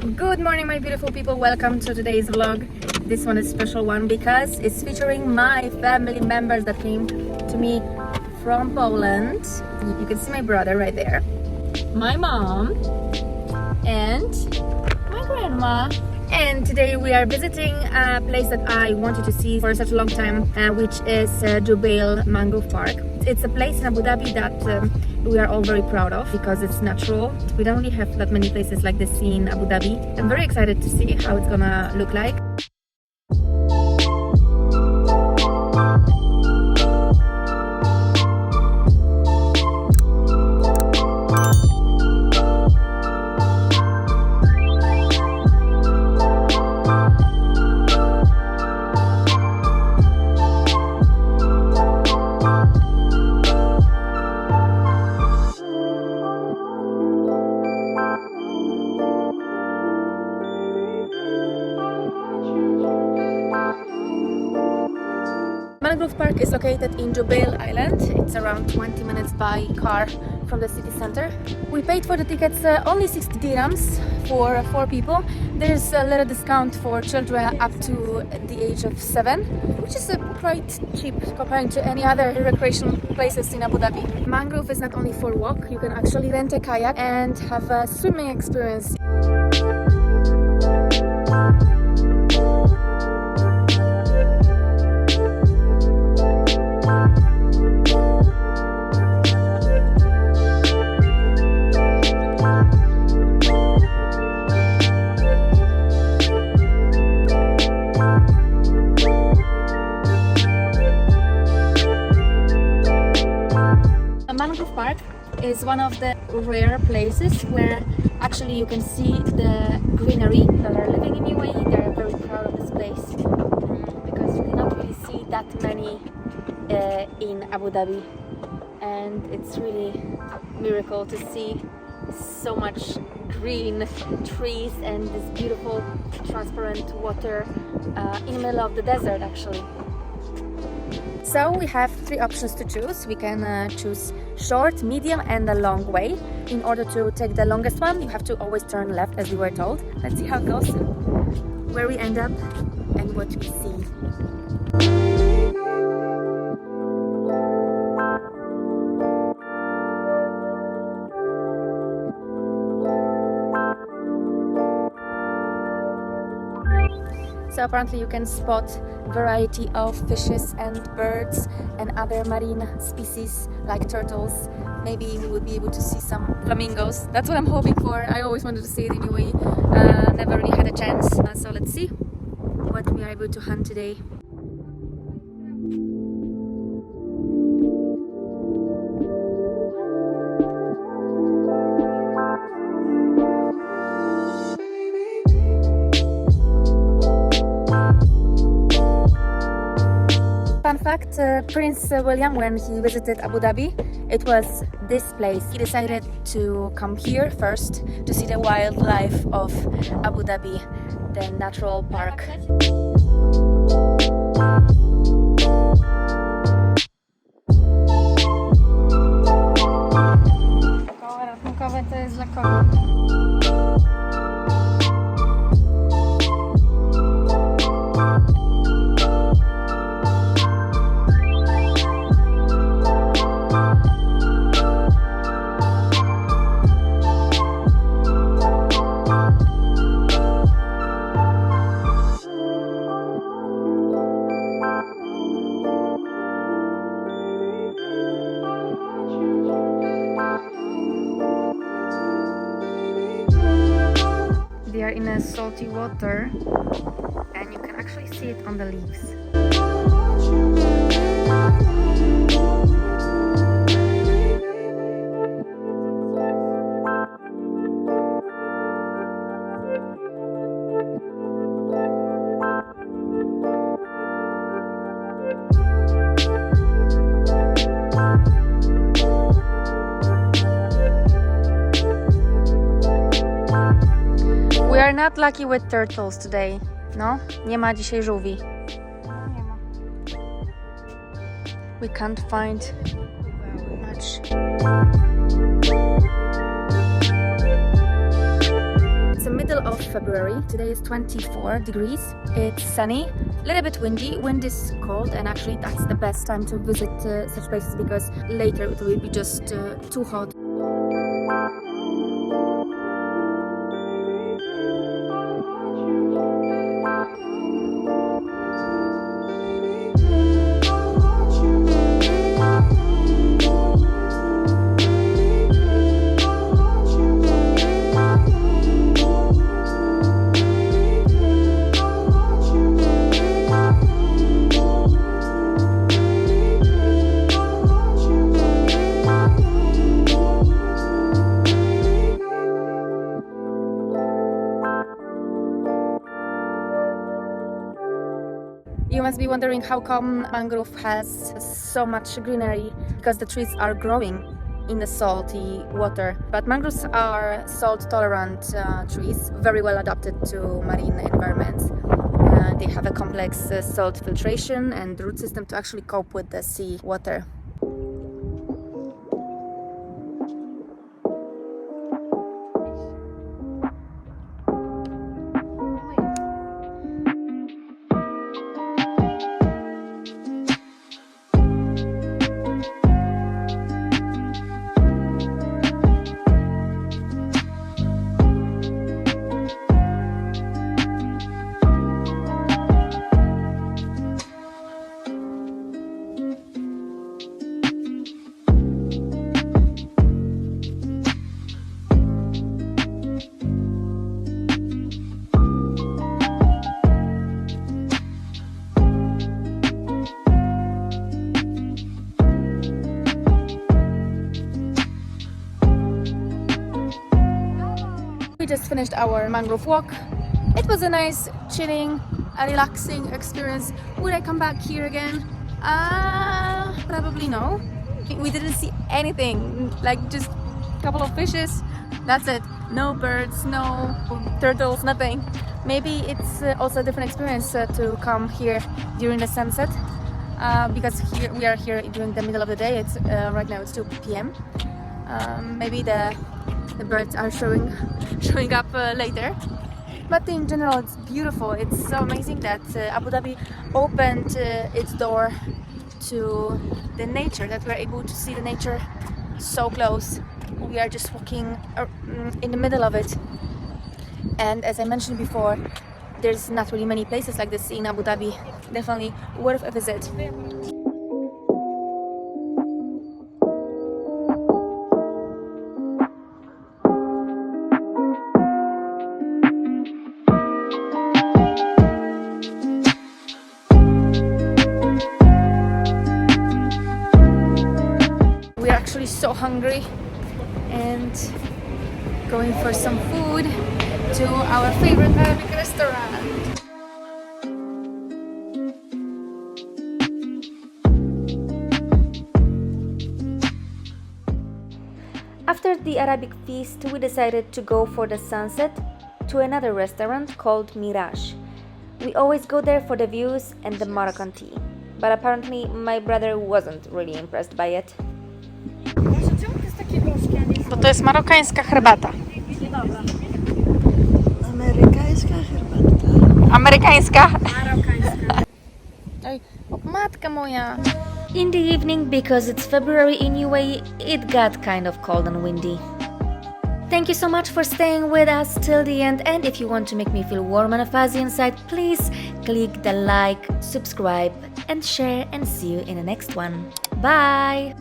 Good morning, my beautiful people. Welcome to today's vlog. This one is a special one because it's featuring my family members that came to me from Poland. You can see my brother right there, my mom, and my grandma. And today we are visiting a place that I wanted to see for such a long time, which is Jubail Mangrove Park. It's a place in Abu Dhabi that we are all very proud of because it's natural. We don't really have that many places like this in Abu Dhabi. I'm very excited to see how it's gonna look like. Mangrove Park is located in Jubail Island. It's around 20 minutes by car from the city center. We paid for the tickets only 60 dirhams for 4 people. There's a little discount for children up to the age of 7, which is quite cheap compared to any other recreational places in Abu Dhabi. Mangrove is not only for walk, you can actually rent a kayak and have a swimming experience. Mangrove Park is one of the rare places where actually you can see the greenery that are living in UAE. They are very proud of this place because you cannot really see that many in Abu Dhabi, and it's really a miracle to see so much green trees and this beautiful transparent water in the middle of the desert actually. So we have 3 options to choose. We can choose short, medium and a long way. In order to take the longest one, you have to always turn left as we were told. Let's see how it goes, where we end up and what we see. So apparently you can spot variety of fishes and birds and other marine species like turtles. Maybe we would be able to see some flamingos. That's what I'm hoping for. I always wanted to see it in UAE. Never really had a chance. So let's see what we are able to hunt today. Fun fact, Prince William, when he visited Abu Dhabi, it was this place. He decided to come here first to see the wildlife of Abu Dhabi, the natural park. Koło ratunkowe to jest dla kogo? They are in a salty water and you can actually see it on the leaves. We are not lucky with turtles today. No? Nie ma dzisiaj żółwi. Nie ma. We can't find much. It's a middle of February. Today is 24 degrees. It's sunny, a little bit windy. Wind is cold, and actually that's the best time to visit such places because later it will be just too hot. You must be wondering how come mangrove has so much greenery, because the trees are growing in the salty water. But mangroves are salt-tolerant trees, very well adapted to marine environments. They have a complex salt filtration and root system to actually cope with the sea water. We just finished our mangrove walk. It was a nice, chilling, relaxing experience. Would I come back here again? Probably no. We didn't see anything, like just a couple of fishes. That's it. No birds, no turtles, nothing. Maybe it's also a different experience to come here during the sunset, because here we are here during the middle of the day. It's right now it's 2 p.m. Maybe the birds are showing up later, but in general it's beautiful. It's so amazing that Abu Dhabi opened its door to the nature, that we're able to see the nature so close. We are just walking in the middle of it, and as I mentioned before, there's not really many places like this in Abu Dhabi. Definitely worth a visit. We're actually so hungry and going for some food to our favorite Arabic restaurant. After the Arabic feast, we decided to go for the sunset to another restaurant called Mirage. We always go there for the views and the Moroccan tea, but apparently my brother wasn't really impressed by it. Bo to jest marokańska herbata. Amerykańska herbatka. Amerykańska. Oj, matka moja. In the evening, because it's February in UAE, it got kind of cold and windy. Thank you so much for staying with us till the end, and if you want to make me feel warm and fuzzy inside, please click the like, subscribe and share, and see you in the next one. Bye!